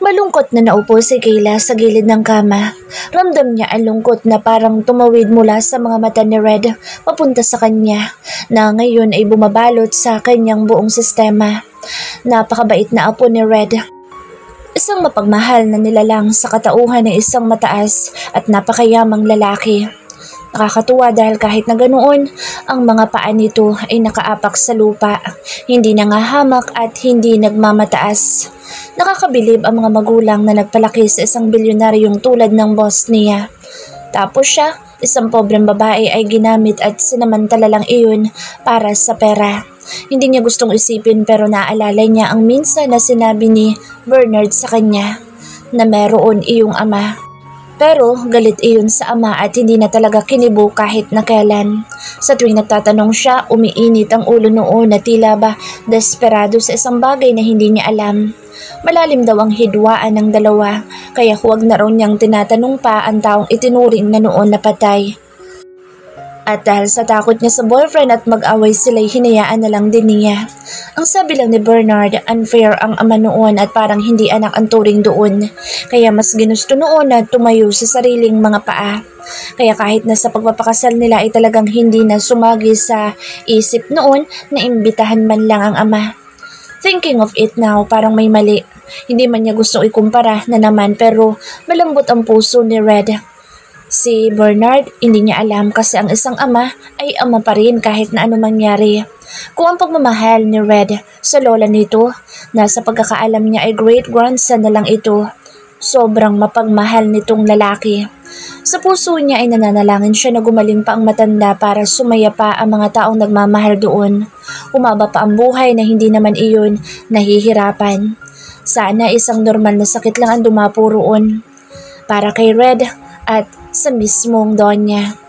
Malungkot na naupo si Kayla sa gilid ng kama. Ramdam niya ang lungkot na parang tumawid mula sa mga mata ni Red papunta sa kanya na ngayon ay bumabalot sa kanyang buong sistema. Napakabait na apo ni Red. Isang mapagmahal na nilalang sa katauhan ng isang mataas at napakayamang lalaki. Nakakatuwa dahil kahit na ganoon, ang mga paa nito ay nakaapak sa lupa, hindi nangahamak at hindi nagmamataas. Nakakabilib ang mga magulang na nagpalaki sa isang bilyonaryong tulad ng boss niya. Tapos siya, isang pobreng babae ay ginamit at sinamantala lang iyon para sa pera. Hindi niya gustong isipin pero naaalala niya ang minsan na sinabi ni Bernard sa kanya na meron iyong ama. Pero galit iyon sa ama at hindi na talaga kinibo kahit na kailan. Sa tuwing nagtatanong siya, umiinit ang ulo noon na tila ba desperado sa isang bagay na hindi niya alam. Malalim daw ang hidwaan ng dalawa, kaya huwag na raw niyang tinatanong pa ang taong itinuring na noon na patay. At dahil sa takot niya sa boyfriend at mag-away sila'y hinayaan na lang din niya. Ang sabi lang ni Bernard, unfair ang ama noon at parang hindi anak ang turing doon. Kaya mas ginusto noon na tumayo sa sariling mga paa. Kaya kahit na sa pagpapakasal nila ay talagang hindi na sumagi sa isip noon na imbitahan man lang ang ama. Thinking of it now, parang may mali. Hindi man niya gustong ikumpara na naman pero malambot ang puso ni Red. Si Bernard, hindi niya alam kasi ang isang ama ay ama pa rin kahit na ano mangyari. Kung ang pagmamahal ni Red sa lola nito, na sa pagkakaalam niya ay great-grandson na lang ito, sobrang mapagmahal nitong lalaki. Sa puso niya ay nananalangin siya na gumaling pa ang matanda para sumaya pa ang mga taong nagmamahal doon. Humaba pa ang buhay na hindi naman iyon nahihirapan. Sana isang normal na sakit lang ang dumapo roon. Para kay Red at sa mismong Donya.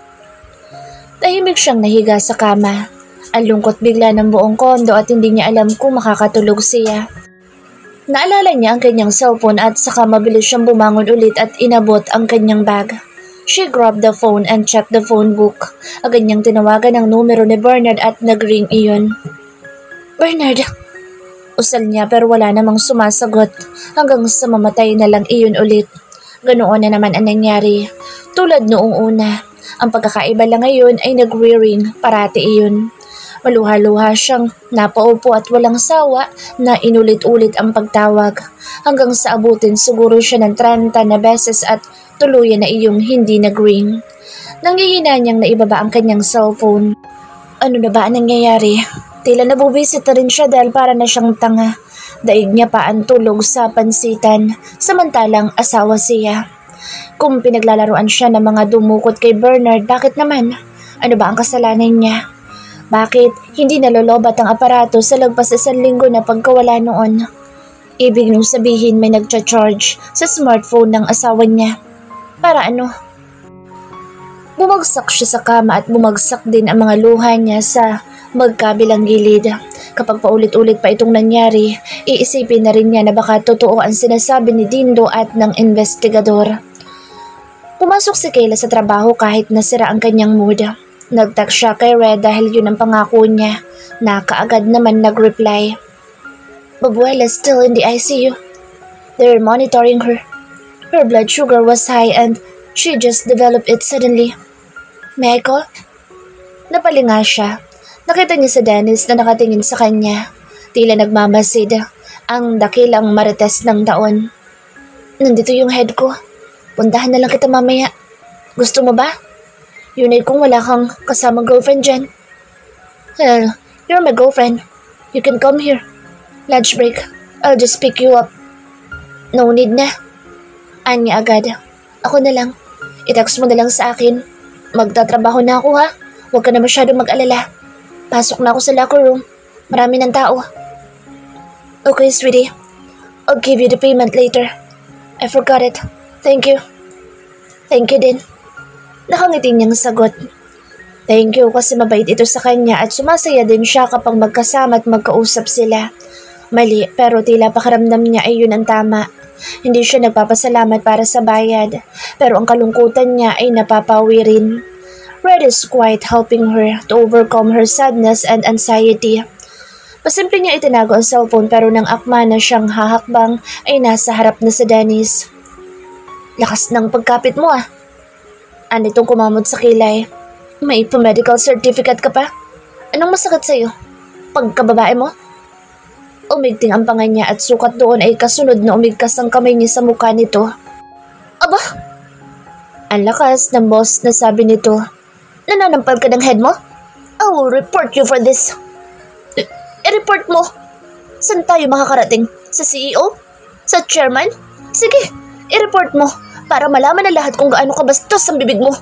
Tahimik siyang nahiga sa kama. Ang lungkot bigla ng buong kondo at hindi niya alam kung makakatulog siya. Naalala niya ang kanyang cellphone at saka mabilis siyang bumangon ulit at inabot ang kanyang bag. She grabbed the phone and checked the phone book. Agad niyang tinawagan ang numero ni Bernard at nag-ring iyon. Bernard! Usal niya pero wala namang sumasagot hanggang sa mamatay na lang iyon ulit. Ganoon na naman ang nangyari. Tulad noong una, ang pagkakaiba lang ngayon ay nag-ring parati iyon. Maluha-luha siyang napaupo at walang sawa na inulit-ulit ang pagtawag hanggang sa abutin siguro siya ng 30 na beses at tuluyan na iyong hindi nag-ring. Nangihina niyang naibaba ang kanyang cellphone. Ano na ba ang nangyayari? Tila nabubisit na rin siya dahil para na siyang tanga. Daig niya pa ang tulog sa pansitan, samantalang asawa siya. Kung pinaglalaruan siya ng mga dumukot kay Bernard, bakit naman? Ano ba ang kasalanan niya? Bakit hindi nalolobat ang aparato sa lagpas 1 linggo na pagkawala noon? Ibig nung sabihin may nagcha-charge sa smartphone ng asawa niya. Para ano? Bumagsak siya sa kama at bumagsak din ang mga luha niya sa magkabilang gilid. Kapag paulit-ulit pa itong nangyari, iisipin na rin niya na baka totoo ang sinasabi ni Dindo at ng investigador. Pumasok si Kayla sa trabaho kahit nasira ang kanyang mood. Nag-text siya kay Red dahil yun ang pangako niya, na kaagad naman nag-reply. Babuela's still in the ICU. They're monitoring her. Her blood sugar was high and she just developed it suddenly. May I call? Napalinga siya. Nakita niya si Dennis na nakatingin sa kanya. Tila nagmamasid. Ang dakilang marites ng taon. Nandito yung head ko. Puntahan na lang kita mamaya. Gusto mo ba? Yun ay kung wala kang kasamang girlfriend dyan. Well, you're my girlfriend. You can come here. Lunch break. I'll just pick you up. No need na. Anya agad. Ako na lang. I-text mo na lang sa akin. Magtatrabaho na ako ha. Huwag ka na masyadong mag-alala. Pasok na ako sa locker room. Marami ng tao. Okay, sweetie. I'll give you the payment later. I forgot it. Thank you. Thank you din. Nakangiti niyang sagot. Thank you kasi mabait ito sa kanya at sumasaya din siya kapag magkasama at magkausap sila. Mali pero tila pakiramdam niya ay yun ang tama. Hindi siya nagpapasalamat para sa bayad pero ang kalungkutan niya ay napapawi rin. Red is quite helping her to overcome her sadness and anxiety. Pasimple niya itinago ang cellphone pero nang akma na siyang hahakbang ay nasa harap na si Dennis. Lakas ng pagkapit mo ah. Anitong kumamot sa kilay. May medical certificate ka pa? Anong masakit sa'yo? Pagkababae mo? Umigting ang panga niya at sukat doon ay kasunod na umigkas ang kamay niya sa mukha nito. Aba! Ang lakas ng boss na sabi nito. Nananampal ka ng head mo? I will report you for this. I-report mo. Saan tayo makakarating? Sa CEO? Sa chairman? Sige, i-report mo para malaman na lahat kung gaano kabastos ang bibig mo.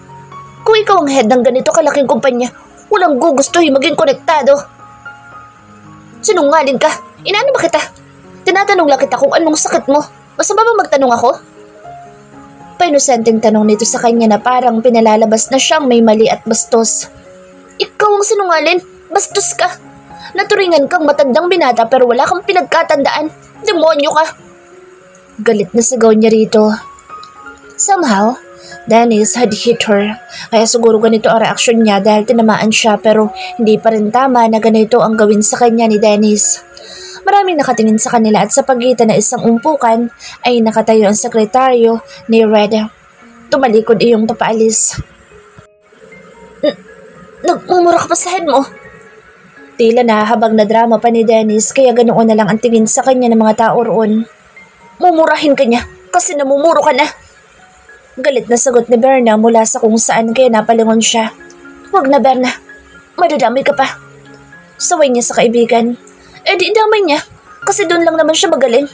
Kung ikaw ang head ng ganito kalaking kumpanya, walang gugustuhin maging konektado. Sinungaling ka. Inaano ba kita? Tinatanong lang kita kung anong sakit mo. Basta ba magtanong ako? Painosenteng tanong nito sa kanya na parang pinalalabas na siyang may mali at bastos. Ikaw ang sinungaling. Bastos ka. Naturingan kang matandang binata pero wala kang pinagkatandaan. Demonyo ka. Galit na sigaw niya rito. Somehow, Dennis had hit her. Kaya siguro ganito ang reaksyon niya dahil tinamaan siya pero hindi pa rin tama na ganito ang gawin sa kanya ni Dennis. Maraming nakatingin sa kanila at sa pagitan na isang umpukan ay nakatayo ang sekretaryo ni Red. Tumalikod iyong papaalis. Nagmumura ka pa sa head mo. Tila na habang nadrama pa ni Dennis kaya ganoon na lang ang tingin sa kanya ng mga tao roon. Mumurahin ka niya kasi namumuro ka na. Galit na sagot ni Berna mula sa kung saan kaya napalingon siya. Huwag na Berna, madadamay ka pa. Saway niya sa kaibigan. Di damay niya kasi doon lang naman siya magaling.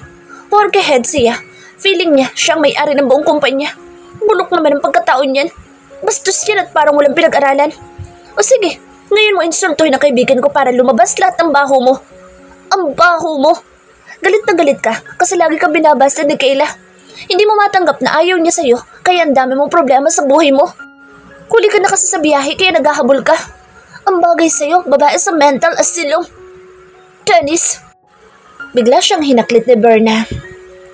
Porke head siya, feeling niya siyang may-ari ng buong kumpanya. Bulok naman ang pagkataon niyan. Bastos yan at parang walang pinag-aralan. O sige, ngayon mo insultuhin ang kaibigan ko para lumabas lahat ng baho mo. Ang baho mo! Galit na galit ka kasi lagi ka binabasta ni Kayla. Hindi mo matanggap na ayaw niya sa'yo kaya ang dami mong problema sa buhay mo. Huli ka na kasi sa biyahe kaya naghahabol ka. Ang bagay sa'yo, babae sa mental asylum. Dennis! Bigla siyang hinaklit ni Berna.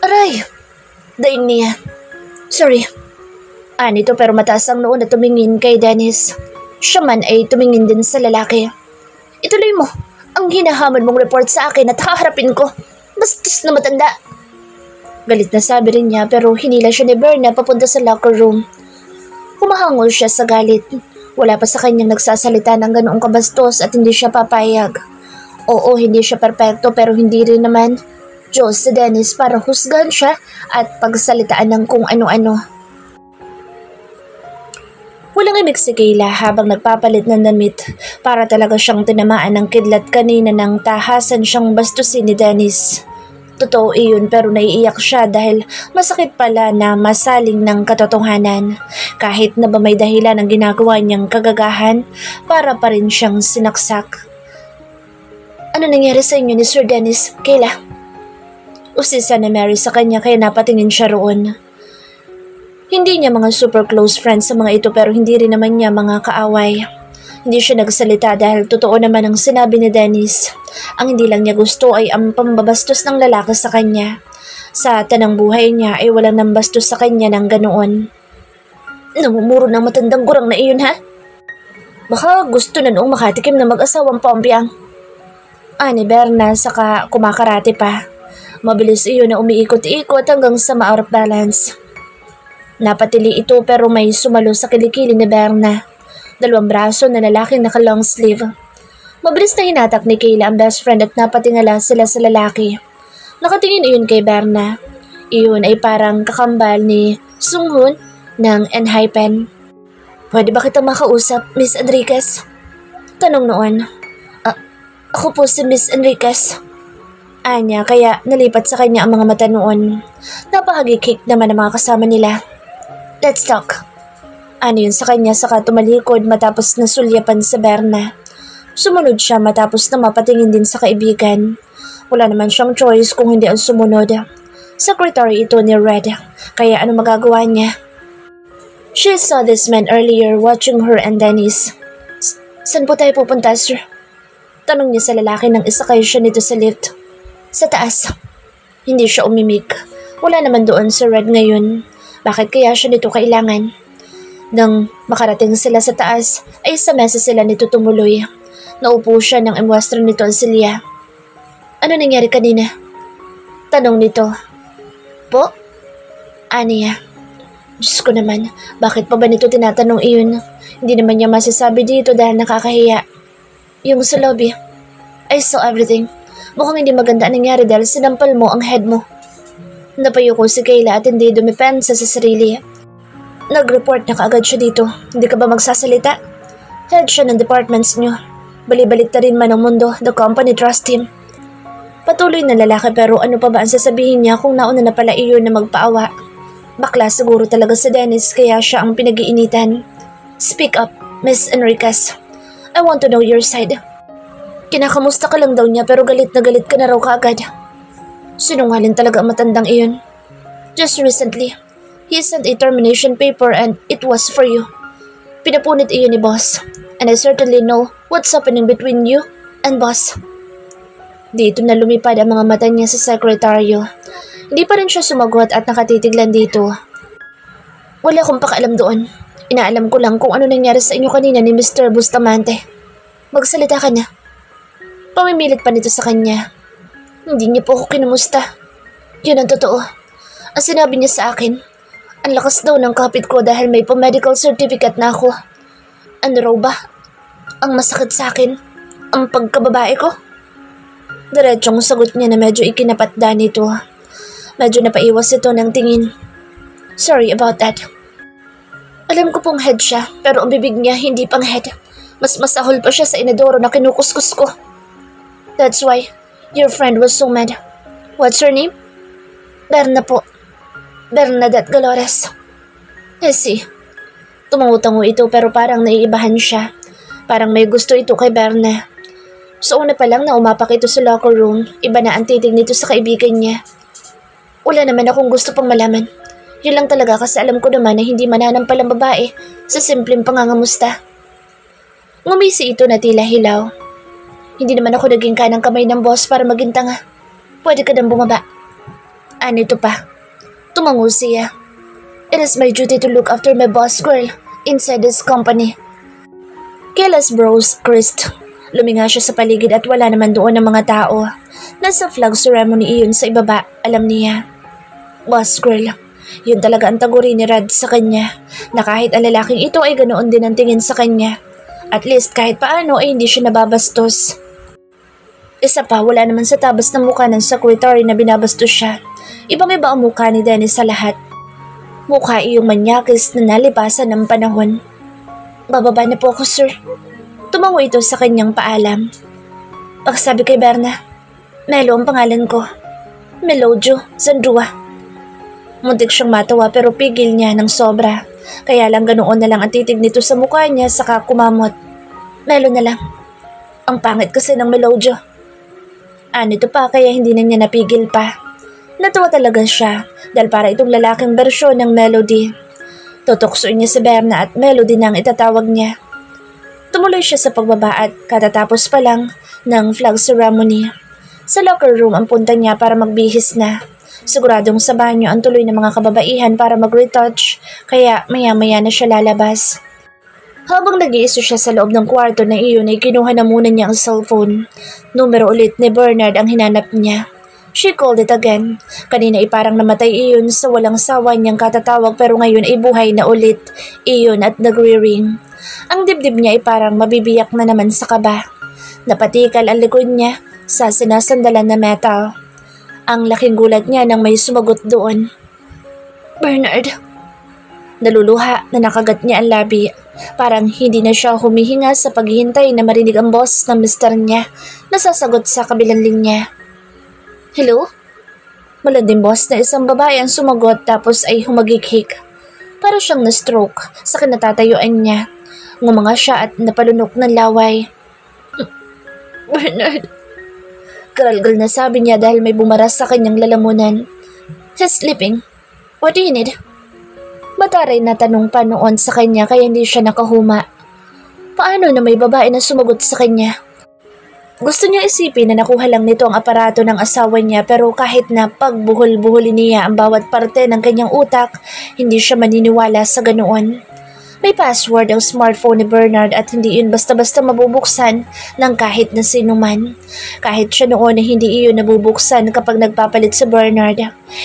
Aray! Daing niya. Sorry. Anito pero mataas ang noon na tumingin kay Dennis. Siya man ay tumingin din sa lalaki. Ituloy mo. Ang hinahamon mong report sa akin at haharapin ko. Bastos na matanda. Galit na sabi rin niya pero hinila siya ni Berna papunta sa locker room. Humahangol siya sa galit. Wala pa sa kanyang nagsasalita ng ganoong kabastos at hindi siya papayag. Oo, hindi siya perpekto pero hindi rin naman Diyos si Dennis para husgahan siya at pagsalitaan ng kung ano-ano. Walang imik si Kayla habang nagpapalit ng damit para talaga siyang tinamaan ng kidlat kanina nang tahasan siyang bastusin ni Dennis. Totoo iyon pero naiiyak siya dahil masakit pala na masaling ng katotohanan. Kahit na ba may dahilan ang ginagawa niyang kagagahan, para pa rin siyang sinaksak. Ano nangyari sa inyo ni Sir Dennis, Kayla? Usisa na Mary sa kanya kaya napatingin siya roon. Hindi niya mga super close friends sa mga ito pero hindi rin naman niya mga kaaway. Hindi siya nagsalita dahil totoo naman ang sinabi ni Dennis. Ang hindi lang niya gusto ay ang pambabastos ng lalaki sa kanya. Sa tanang buhay niya ay walang nambastos sa kanya ng ganoon. Namumuro ng matandang gurang na iyon ha? Baka gusto na noong makatikim na mag-asawang pampiang. Ani Berna saka kumakarate pa. Mabilis iyon na umiikot-ikot hanggang sa ma-out of balance. Napatili ito pero may sumalo sa kilikili ni Berna. Dalawang braso na lalaking naka-long sleeve. Mabilis na hinatak ni Kayla ang best friend at napatingala sila sa lalaki. Nakatingin iyon kay Berna. Iyon ay parang kakambal ni Sunghoon ng Enhypen. Pwede ba kitang makausap, Miss Enriquez? Tanong noon. Ako po si Miss Enriquez. Anya kaya nalipat sa kanya ang mga mata noon. Napahagikik naman ang mga kasama nila. Let's talk. Ano yun sa kanya saka tumalikod matapos nasulyapan sa Berna. Sumunod siya matapos na mapatingin din sa kaibigan. Wala naman siyang choice kung hindi ang sumunod. Secretary ito ni Red, kaya ano magagawa niya? She saw this man earlier watching her and Dennis. Saan po tayo pupunta, sir? Tanong niya sa lalaki nang isakay siya nito sa lift. Sa taas. Hindi siya umimik. Wala naman doon sa Red ngayon. Bakit kaya siya nito kailangan? Nang makarating sila sa taas, ay sa mesa sila nito tumuloy. Naupo siya nang imwestro nito ang silya. Ano nangyari kanina? Tanong nito. Po? Aniya. Diyos ko naman, bakit pa ba nito tinatanong iyon? Hindi naman niya masasabi dito dahil nakakahiya. Yung sa lobby, I saw everything. Mukhang hindi maganda ang nangyari dahil sinampal mo ang head mo. Napayo ko si Kayla at hindi dumipensa sa sarili. Nag-report na kaagad siya dito. Hindi ka ba magsasalita? Head siya ng departments niyo. Balibalik na rin man ang mundo, the company trust him. Patuloy na lalaki pero ano pa ba ang sasabihin niya kung nauna na pala iyon na magpaawa? Bakla siguro talaga si Dennis kaya siya ang pinag-iinitan. Speak up, Miss Enriquez. I want to know your side. Kinakamusta ka lang daw niya pero galit na galit ka na raw kaagad. Sinungaling talaga ang matandang iyon. Just recently, he sent a termination paper and it was for you. Pinapunit iyon ni boss. And I certainly know what's happening between you and boss. Dito na lumipad ang mga mata niya sa sekretaryo. Hindi pa rin siya sumagot at nakatitiglan dito. Wala akong pakialam doon. Inaalam ko lang kung ano nangyari sa inyo kanina ni Mr. Bustamante. Magsalita ka na. Pamimilit pa nito sa kanya. Hindi niya po ako kinumusta. Yun ang totoo. Ang sinabi niya sa akin, ang lakas daw ng kapit ko dahil may pa-medical certificate na ako. Ano raw ba? Ang masakit sa akin, ang pagkababae ko? Diretsong sagot niya na medyo ikinapatda nito. Medyo napaiwas ito ng tingin. Sorry about that. Alam ko pong head siya, pero ang bibig niya hindi pang head. Mas masahol pa siya sa inodoro na kinukuskus ko. That's why your friend was so mad. What's her name? Berna po. Bernadette Galores. See. Tumango-tango ito pero parang naiibahan siya. Parang may gusto ito kay Berna. Sa una pa lang na umapak ito sa locker room, iba na ang titig nito sa kaibigan niya. Wala naman akong gusto pang malaman. Yun lang talaga kasi alam ko naman na hindi mananampal ang babae sa simpleng pangangamusta. Ngumisi ito na tila hilaw. Hindi naman ako naging kanang kamay ng boss para maging tanga. Pwede ka nang bumaba. Ano ito pa? Tumango siya. It is my duty to look after my boss girl inside this company. Kayla's brows creased. Luminga siya sa paligid at wala naman doon ng mga tao. Nasa flag ceremony iyon sa ibaba, alam niya. Boss girl, yun talaga ang taguri ni Rad sa kanya, na kahit ang lalaking ito ay ganoon din ang tingin sa kanya. At least kahit paano ay hindi siya nababastos. Isa pa, wala naman sa tabas ng mukha ng secretary na binabastos siya. Ibang-iba ang mukha ni Dennis sa lahat. Mukha iyong manyakis na nalipasan ng panahon. Bababa na po ako, sir. Tumango ito sa kanyang paalam. Pagsabi kay Berna, Melo ang pangalan ko. Melodio Zandrua. Muntik siyang matawa pero pigil niya ng sobra. Kaya lang ganoon na lang ang titig nito sa mukha niya saka kumamot. Melo na lang. Ang pangit kasi ng Melodio. Nito pa kaya hindi na niya napigil pa. Natuwa talaga siya dahil para itong lalaking bersyon ng Melody. Tutuksoin niya si Berna at Melody na ang itatawag niya. Tumuloy siya sa pagbaba at katatapos pa lang ng flag ceremony. Sa locker room ang punta niya para magbihis na. Siguradong sa banyo ang tuloy ng mga kababaihan para mag-retouch kaya maya-maya na siya lalabas. Habang nag-iiso siya sa loob ng kwarto na iyon ay kinuha na muna niya ang cellphone. Numero ulit ni Bernard ang hinanap niya. She called it again. Kanina ay parang namatay iyon sa walang sawa niyang katatawag pero ngayon ay buhay na ulit iyon at nagre-ring. Ang dibdib niya ay parang mabibiyak na naman sa kaba. Napatikal ang likod niya sa sinasandalan na metal. Ang laking gulat niya nang may sumagot doon. Bernard. Naluluha na nakagat niya ang labi. Parang hindi na siya humihinga sa paghihintay na marinig ang boss ng mister niya na sasagot sa kabilang linya. Hello? Malanding boss na isang babae ang sumagot tapos ay humagik-hik. Para siyang na-stroke sa kinatatayuan niya. Ngumanga siya at napalunok ng laway. Bernard. Karalgal na sabi niya dahil may bumaras sa kanyang lalamunan. He's sleeping. What do you need? Mataray na tanong pa noon sa kanya kaya hindi siya nakahuma. Paano na may babae na sumagot sa kanya? Gusto niya isipin na nakuha lang nito ang aparato ng asawa niya pero kahit na pagbuhol-buhulin niya ang bawat parte ng kanyang utak, hindi siya maniniwala sa ganoon. May password ang smartphone ni Bernard at hindi yun basta-basta mabubuksan ng kahit na sino man. Kahit siya noon ay hindi iyon nabubuksan kapag nagpapalit si Bernard.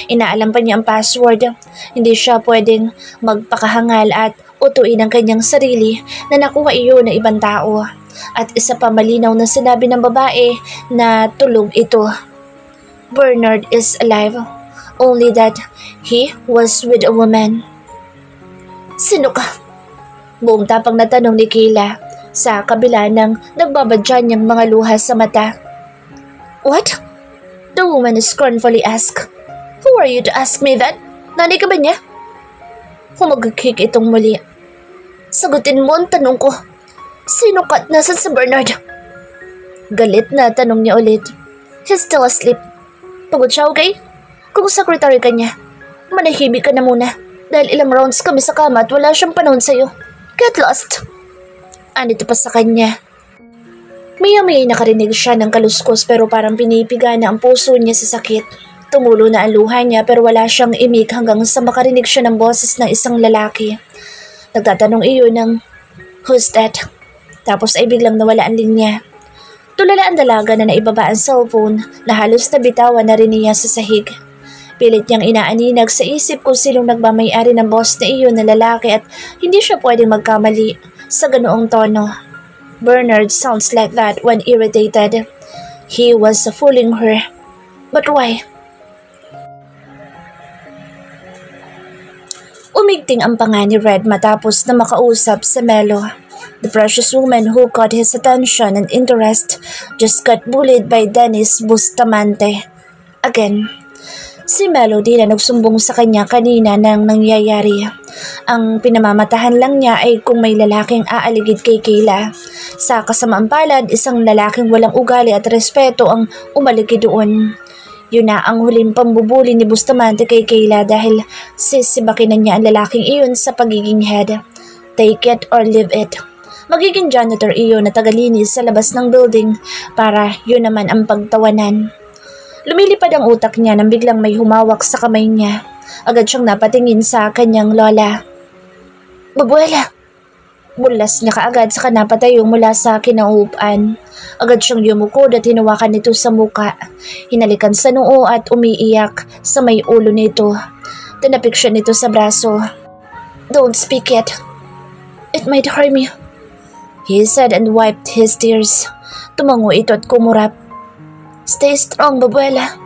Inaalam pa niya ang password. Hindi siya pwedeng magpakahangal at utuin ang kanyang sarili na nakuha iyon ng ibang tao. At isa pa malinaw na sinabi ng babae na tulog ito. Bernard is alive, only that he was with a woman. Sino ka? Buong tapang na tanong ni Kayla sa kabila ng nagbabadya niyang mga luha sa mata. What? The woman scornfully asked. Who are you to ask me that? Nanay ka ba niya? Humagkik itong muli. Sagutin mo ang tanong ko. Sino ka at nasan si Bernard? Galit na tanong niya ulit. He's still asleep. Pagod siya, okay? Kung secretary ka niya, manahimik ka na muna dahil ilang rounds kami sa kama at wala siyang panahon sa'yo. Get lost! Anito pa sa kanya. Maya-maya nakarinig siya ng kaluskos pero parang pinipiga na ang puso niya sa sakit. Tumulo na ang luha niya pero wala siyang imik hanggang sa makarinig siya ng boses ng isang lalaki. Nagtatanong iyon ng, who's that? Tapos ay biglang nawala ang linya. Tulala ang dalaga na naibaba ang cellphone na halos nabitawan na rin niya sa sahig. Pilit niyang inaaninag sa isip kung sinong nagmamayari ng boss na iyon na lalaki at hindi siya pwedeng magkamali sa ganoong tono. Bernard sounds like that when irritated. He was fooling her. But why? Umigting ang panga ni Red matapos na makausap sa Melo. The precious woman who caught his attention and interest just got bullied by Dennis Bustamante. Again. Si Melody na nagsumbong sa kanya kanina nang nangyayari. Ang pinamamatahan lang niya ay kung may lalaking aaligid kay Kayla. Sa kasamaang palad, isang lalaking walang ugali at respeto ang umaligid doon. Yun na ang huling pambubuli ni Bustamante kay Kayla dahil sisibakin na niya ang lalaking iyon sa pagiging head. Take it or leave it. Magiging janitor iyon na tagalinis sa labas ng building para yun naman ang pagtawanan. Lumilipad ang utak niya nang biglang may humawak sa kamay niya. Agad siyang napatingin sa kanyang lola. Babuela! Bulas niya kaagad sa kanapatayong mula sa kinauupan. Agad siyang yumukod at hinawakan nito sa muka. Hinalikan sa noo at umiiyak sa may ulo nito. Tinapik siya nito sa braso. Don't speak yet. It might harm you, he said and wiped his tears. Tumango ito at kumurap. Stay strong, Babuela.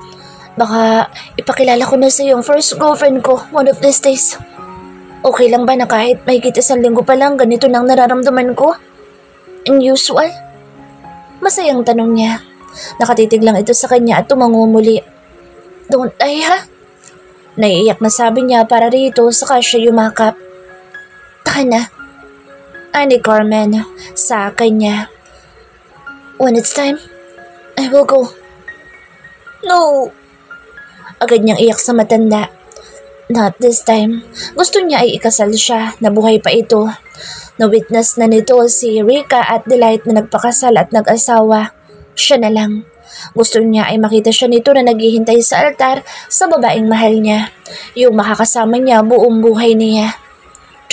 Baka ipakilala ko na sa iyong first girlfriend ko one of these days. Okay lang ba na kahit may isang linggo pa lang ganito nang nararamdaman ko? Unusual? Masayang tanong niya. Nakatitig lang ito sa kanya at tumango muli. Don't die, ha? Naiiyak na sabi niya para rito saka siya yumakap. Taka na. Ani Carmen sa kanya. When it's time, I will go. No! Agad niyang iyak sa matanda. Not this time. Gusto niya ay ikasal siya, nabuhay pa ito. Na-witness na nito si Rika at Delight na nagpakasal at nag-asawa. Siya na lang. Gusto niya ay makita siya nito na naghihintay sa altar sa babaeng mahal niya. Yung makakasama niya buong buhay niya.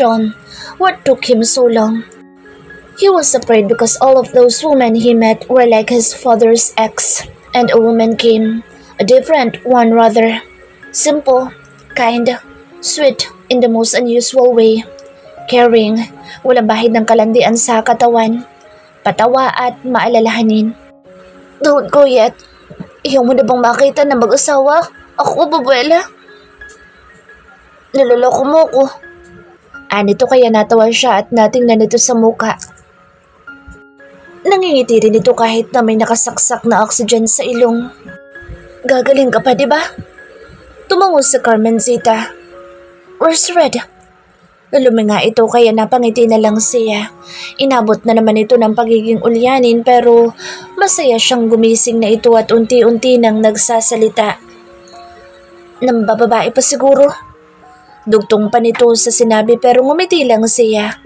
John, what took him so long? He was afraid because all of those women he met were like his father's ex. And a woman came, a different one rather. Simple, kind, sweet in the most unusual way. Caring, walang bahid ng kalandian sa katawan. Patawa at maalalahanin. Don't go yet. Iyaw mo na bang makita na mag-asawa? Ako, Babuela? Naloloko mo ko. Anito kaya natawa siya at natingnan nito sa muka. Nangingiti rin ito kahit na may nakasaksak na oxygen sa ilong. Gagaling ka pa, di ba? Tumango si Carmencita. Where's Red? Luminga ito kaya napangiti na lang siya. Inabot na naman ito ng pagiging ulyanin pero masaya siyang gumising na ito at unti-unti nang nagsasalita. Nambababae pa siguro? Dugtong pa nito sa sinabi pero ngumiti lang siya.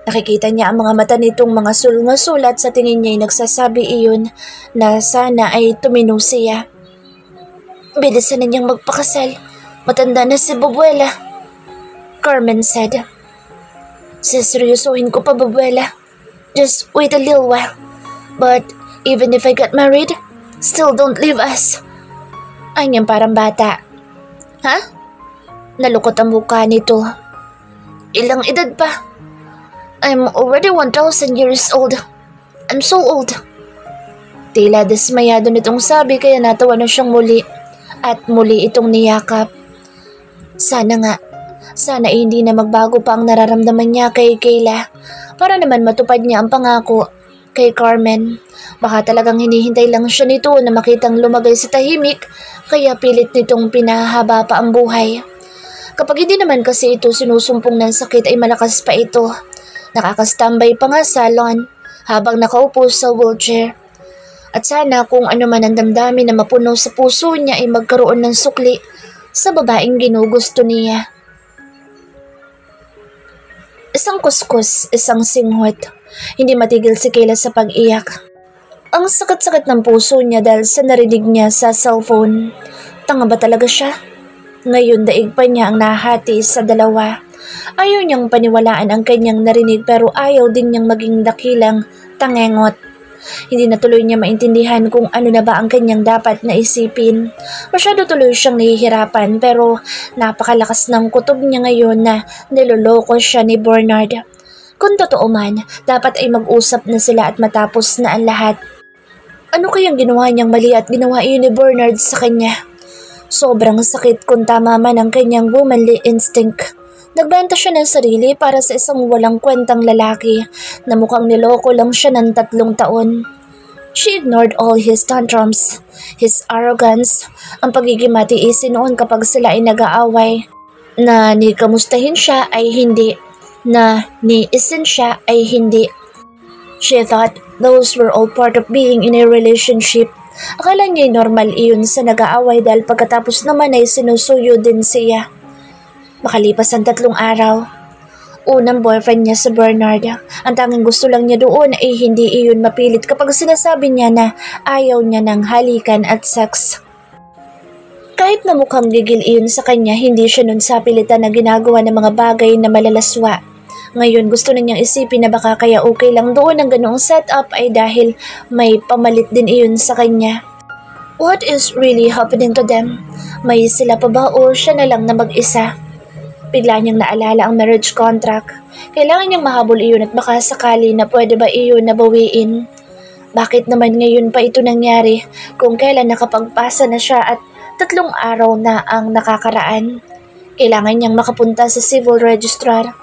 Nakikita niya ang mga mata nitong mga sulnga-sulat sa tingin niya ay nagsasabi iyon na sana ay tumino siya. Bilisan na niyang magpakasal. Matanda na si Babuela, Carmen said. Seseryosohin ko pa, Babuela. Just wait a little while. But even if I get married, still don't leave us. Ay niyang parang bata. Ha? Nalukot ang mukha nito. Ilang edad pa? I'm already 1,000 years old. I'm so old. Tila dismayado nitong sabi kaya natawa na siyang muli at muli itong niyakap. Sana hindi na magbago pa ang nararamdaman niya kay Kayla para naman matupad niya ang pangako kay Carmen. Baka talagang hinihintay lang siya nito na makitang lumagay sa tahimik kaya pilit nitong pinahaba pa ang buhay. Kapag hindi naman kasi ito sinusumpong ng sakit ay malakas pa ito. Nakakastambay pa nga sa lawn habang nakaupo sa wheelchair. At sana kung ano man ang damdamin na mapuno sa puso niya ay magkaroon ng sukli sa babaeng ginugusto niya. Isang kuskus, isang singhot. Hindi matigil si Kayla sa pag-iyak. Ang sakit-sakit ng puso niya dahil sa narinig niya sa cellphone. Tanga ba talaga siya? Ngayon daig pa niya ang nahati sa dalawa. Ayaw niyang paniwalaan ang kanyang narinig pero ayaw din niyang maging dakilang tangengot. Hindi na tuloy niya maintindihan kung ano na ba ang kanyang dapat na isipin. Masyado tuloy siyang nahihirapan pero napakalakas ng kutob niya ngayon na niloloko siya ni Bernard. Kung totoo man, dapat ay mag-usap na sila at matapos na ang lahat. Ano kayang ginawa niyang mali at ginawa iyon ni Bernard sa kanya? Sobrang sakit kung tama man ang kanyang womanly instinct. Nagbenta siya ng sarili para sa isang walang kwentang lalaki na mukhang niloko lang siya ng 3 taon. She ignored all his tantrums, his arrogance, ang pagiging matiisin noon kapag sila ay nag-aaway. Na ni kamustahin siya ay hindi, na ni isin siya ay hindi. She thought those were all part of being in a relationship. Akala niya normal iyon sa nag-aaway dahil pagkatapos naman ay sinusuyo din siya. Makalipas ang 3 araw. Unang boyfriend niya si Bernard. Ang tanging gusto lang niya doon ay hindi iyon mapilit kapag sinasabi niya na ayaw niya ng halikan at sex. Kahit na mukhang gigil iyon sa kanya, hindi siya nun sapilitan na ginagawa ng mga bagay na malalaswa. Ngayon gusto na niyang isipin na baka kaya okay lang doon ang ganoong setup ay dahil may pamalit din iyon sa kanya. What is really happening to them? May sila pa ba o siya na lang na mag-isa? Bigla niyang naalala ang marriage contract. Kailangan niyang mahabol iyon at baka sakali na pwede ba iyon nabawiin. Bakit naman ngayon pa ito nangyari kung kailan nakapagpasa na siya at 3 araw na ang nakakaraan? Kailangan niyang makapunta sa civil registrar.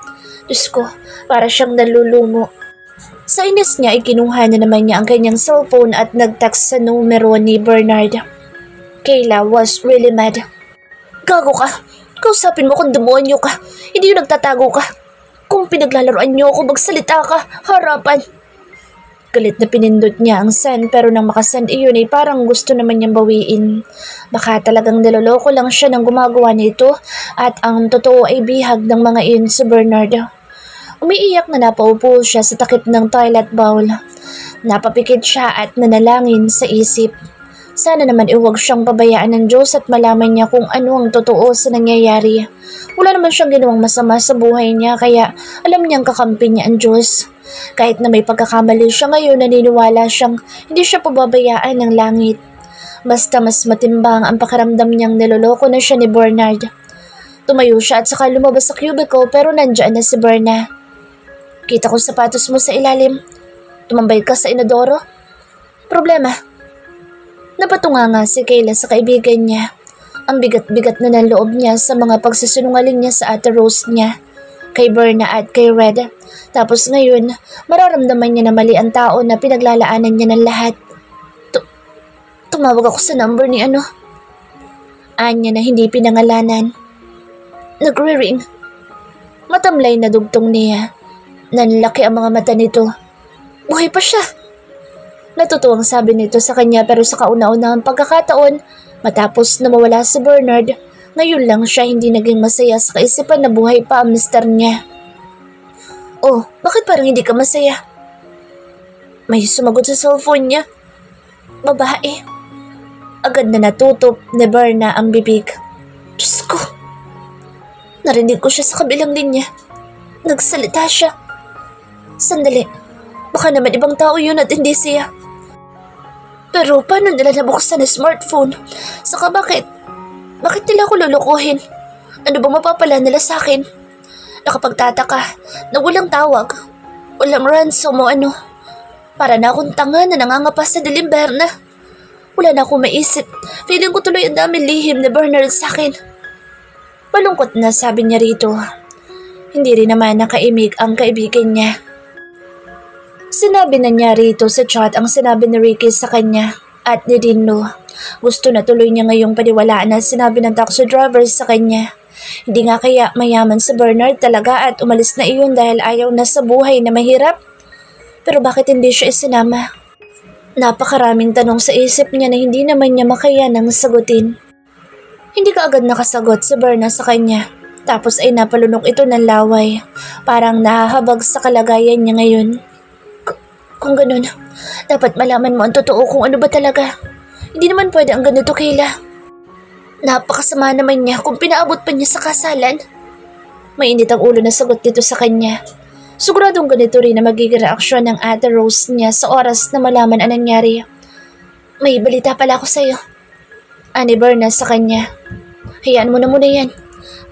Diyos ko, para siyang nalulumo. Sa inis niya ay kinuha na naman niya ang kanyang cellphone at nag-text sa numero ni Bernard. Kayla was really mad. Gago ka! Kausapin mo kung demonyo ka. Hindi yung nagtatago ka. Kung pinaglalaroan niyo ako, magsalita ka. Harapan. Galit na pinindot niya ang send pero nang makasend iyon ay parang gusto naman niyang bawiin. Baka talagang niloloko lang siya ng gumagawa nito at ang totoo ay bihag ng mga iyon si Bernard. Umiiyak na napaupo siya sa takip ng toilet bowl. Napapikit siya at nanalangin sa isip. Sana naman iwag siyang pabayaan ng Diyos at malaman niya kung ano ang totoo sa nangyayari. Wala naman siyang ginawang masama sa buhay niya kaya alam niyang kakampi niya ang Diyos. Kahit na may pagkakamali siya ngayon, naniniwala siyang hindi siya pababayaan ng langit. Basta mas matimbang ang pakiramdam niyang niloloko na siya ni Bernard. Tumayo siya at saka lumabas sa cubicle pero nandyan na si Berna. Kita ko sapatos mo sa ilalim. Tumambay ka sa inodoro? Problema. Napatunga nga si Kayla sa kaibigan niya. Ang bigat-bigat na ng loob niya sa mga pagsisinungaling niya sa Ate Rose niya, kay Berna at kay Red. Tapos ngayon, mararamdaman niya na mali ang tao na pinaglalaanan niya ng lahat. Tumawag ako sa number ni Anya na hindi pinangalanan. Nagre-ring. Matamlay na dugtong niya. Nanlaki ang mga mata nito. Buhay pa siya. Natutuwang sabi nito sa kanya pero sa kauna-unahang pagkakataon, matapos na mawala si Bernard, ngayon lang siya hindi naging masaya sa kaisipan na buhay pa ang mister niya. Oh, bakit parang hindi ka masaya? May sumagot sa cellphone niya. Babae. Agad na natutop ni Berna ang bibig. Diyos ko. Narinig ko siya sa kabilang linya. Nagsalita siya. Sandali, baka naman ibang tao yun at hindi siya. Pero paano nila nabuksan ang smartphone? Saka bakit nila ako lulukuhin? Ano bang mapapala nila sa akin? Nakapagtataka na walang tawag, walang ransom o ano. Para na akong tanga na nangangapa sa dilim, Berna. Wala na akong maisip. Feeling ko tuloy ang dami lihim ni Bernard sa akin. Malungkot na sabi niya rito. Hindi rin naman nakaimig ang kaibigan niya. Sinabi na niya rito sa chat ang sinabi ni Ricky sa kanya at ni Dino. Gusto na tuloy niya ngayong paniwalaan na sinabi ng taxi driver sa kanya. Hindi nga kaya mayaman si Bernard talaga at umalis na iyon dahil ayaw na sa buhay na mahirap. Pero bakit hindi siya isinama? Napakaraming tanong sa isip niya na hindi naman niya makayanang sagutin. Hindi ka agad nakasagot si Berna sa kanya. Tapos ay napalunok ito ng laway. Parang nahahabag sa kalagayan niya ngayon. Kung ganun, dapat malaman mo ang totoo kung ano ba talaga. Hindi naman pwede ang ganito, Kayla. Napakasama naman niya kung pinaabot pa niya sa kasalan. Mainit ang ulo na sagot dito sa kanya. Siguradong ganito rin na magiging reaksyon ng Ate Rose niya sa oras na malaman ang nangyari. May balita pala ako sa'yo. Ani Berna sa kanya. Hayaan mo na muna yan.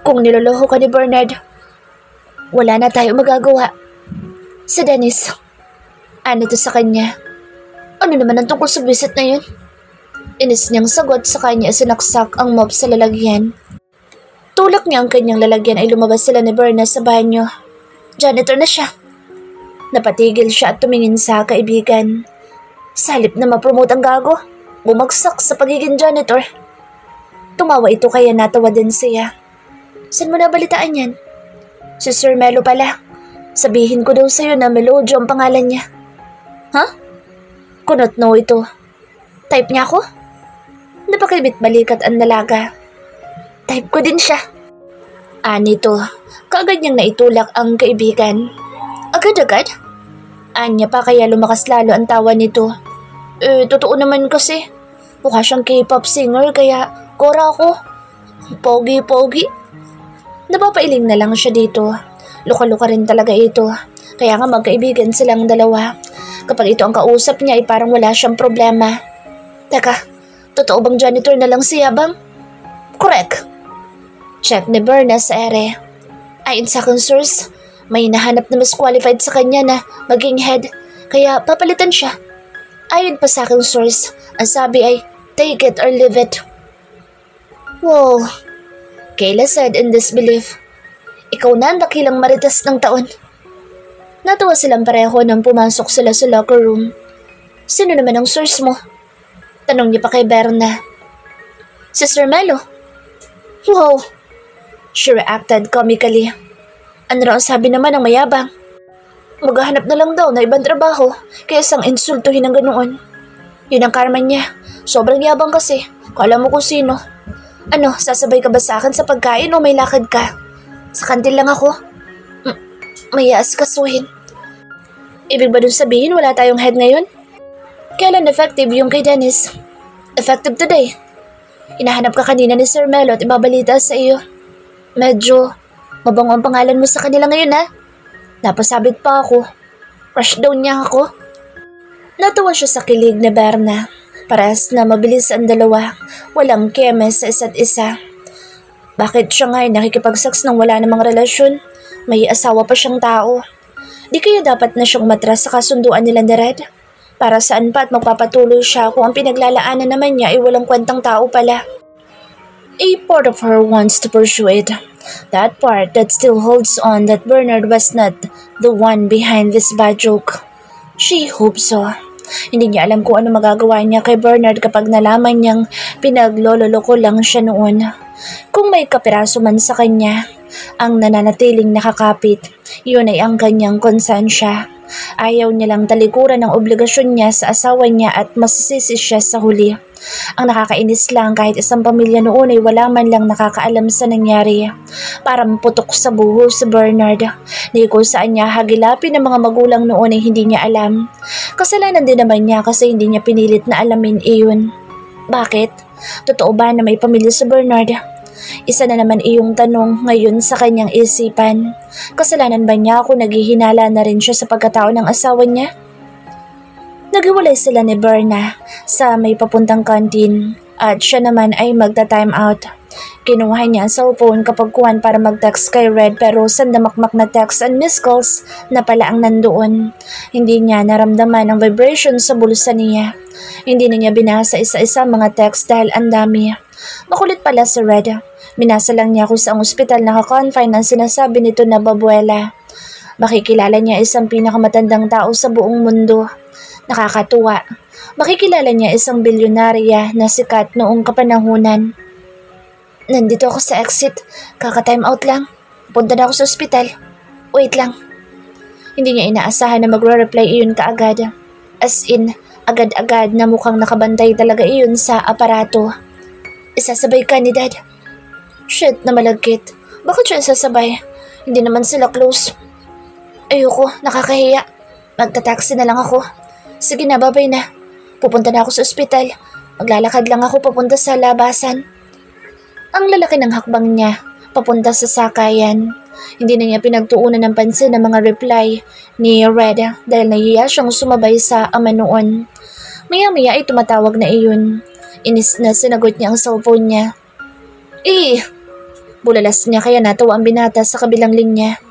Kung niloloho ka ni Bernard, wala na tayo magagawa. Si Dennis. Ano to sa kanya? Ano naman ang tungkol sa visit na yun? Inis niyang sagot sa kanya sinaksak ang mop sa lalagyan. Tulak niya ang kanyang lalagyan ay lumabas sila ni Berna sa banyo. Janitor na siya. Napatigil siya at tumingin sa kaibigan. Sa halip na ma-promote ang gago, bumagsak sa pagiging janitor. Tumawa ito kaya natawa din siya. Saan mo nabalitaan yan? Si Sir Melo pala. Sabihin ko daw sa'yo na Melodio ang pangalan niya. Ha? Kunot no ito. Type niya ako? Napakibit balikat ang dalaga. Type ko din siya. Anito, kaagad niyang naitulak ang kaibigan. Agad-agad? Anya pa kaya lumakas lalo ang tawa nito. Totoo naman kasi. Mukha siyang K-pop singer kaya kora ako. Pogi-pogi. Napapailing na lang siya dito. Luka-luka rin talaga ito. Kaya nga magkaibigan silang dalawa. Kapag ito ang kausap niya ay parang wala siyang problema. Teka, totoo bang janitor na lang siya bang? Correct. Check ni Berna sa ere. Ayon sa aking source, may nahanap na mas qualified sa kanya na maging head. Kaya papalitan siya. Ayon pa sa aking source, ang sabi ay take it or leave it. Wow. Kayla said in disbelief. Ikaw na ang dakilang maritas ng taon. Natawa silang pareho nang pumasok sila sa locker room. Sino naman ang source mo? Tanong niya pa kay Berna. Sister Melo. Wow. She reacted comically. Ano raw ang sabi naman ng mayabang? Maghahanap na lang daw na ibang trabaho kaya sang insultuhin ng ganoon. Yun ang karma niya. Sobrang yabang kasi. Kala mo kung sino. Ano, sasabay ka ba sa akin sa pagkain o may lakad ka? Sa kantil lang ako. May aasikasuhin. Ibig ba dun sabihin wala tayong head ngayon? Kailan effective yung kay Dennis? Effective today. Hinahanap ka kanina ni Sir Melo at ibabalita sa iyo. Medyo mabango ang pangalan mo sa kanila ngayon ha? Napasabit pa ako. Rush down niya ako. Natawa siya sa kilig ni Berna. Parehas na mabilis ang dalawa, walang keme sa isa't isa. Bakit siya nga ay nakikipag-sex nang wala namang relasyon? May asawa pa siyang tao. Di kaya dapat na siyang matras sa kasunduan nila ni Red? Para saan pa at magpapatuloy siya kung ang pinaglalaanan naman niya ay walang kwentang tao pala? A part of her wants to pursue it. That part that still holds on that Bernard was not the one behind this bad joke. She hopes so. Hindi niya alam kung ano magagawa niya kay Bernard kapag nalaman niyang pinaglololoko lang siya noon. Kung may kapiraso man sa kanya, ang nananatiling nakakapit, yun ay ang kanyang konsensya. Ayaw niya lang talikuran ang obligasyon niya sa asawa niya at masisisi siya sa huli. Ang nakakainis lang kahit isang pamilya noon ay wala man lang nakakaalam sa nangyari. Parang putok sa buho si Bernard. Di kung saan niya hagilapin ng mga magulang noon ay hindi niya alam. Kasalanan din naman niya kasi hindi niya pinilit na alamin iyon. Bakit? Totoo ba na may pamilya si Bernard? Isa na naman iyong tanong ngayon sa kanyang isipan. Kasalanan ba niya kung naghihinala na rin siya sa pagkatao ng asawa niya? Naghiwalay sila ni Berna sa may papuntang kantin at siya naman ay magta-time out. Kinuha niya ang cellphone kapag kuwan para mag-text kay Red pero sandamakmak na text and missed calls na pala ang nandoon. Hindi niya naramdaman ang vibration sa bulsa niya. Hindi na niya binasa isa-isa mga text dahil ang dami. Makulit pala si Red. Minasa lang niya kung saang ospital naka-confine ang sinasabi nito na babuela. Makikilala niya isang pinakamatandang tao sa buong mundo. Nakakatuwa. Makikilala niya isang bilyonarya na sikat noong kapanahunan. Nandito ako sa exit. Kaka-time out lang. Punta na ako sa ospital. Wait lang. Hindi niya inaasahan na magre-reply iyon kaagad. As in, agad-agad na mukhang nakabantay talaga iyon sa aparato. Isasabay ka ni Dad. Shit na malagkit. Bakit siya isasabay? Hindi naman sila close. Ayoko, nakakahiya. Magta-taxi na lang ako. Sige na, babay na. Pupunta na ako sa ospital. Maglalakad lang ako papunta sa labasan. Ang lalaki ng hakbang niya, papunta sa sakayan. Hindi na niya pinagtuunan ng pansin ang mga reply ni Red dahil nahiya siyang sumabay sa ama noon. Maya-maya ay tumatawag na iyon. Inis na sinagot niya ang cellphone niya. Bulalas niya kaya natawa ang binata sa kabilang linya.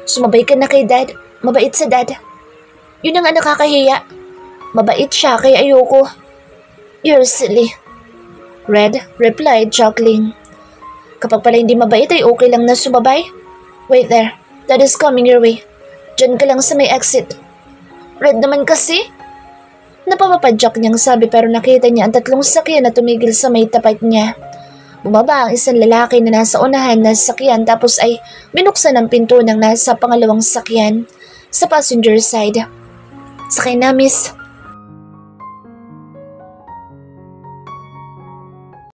Sumabay ka na kay Dad. Mabait sa Dad. Yun ang nakakahiya. Mabait siya kaya ayoko. You're silly. Red replied chuckling. Kapag pala hindi mabait ay okay lang na sumabay. Wait there. Dad is coming your way. Diyan ka lang sa may exit. Red naman kasi. Napapapadyak niyang sabi pero nakita niya ang tatlong sakyan na tumigil sa may tapat niya. Bumaba ang isang lalaki na nasa unahan na sakyan tapos ay binuksan ang pinto ng nasa pangalawang sakyan sa passenger side. Sakay na, miss.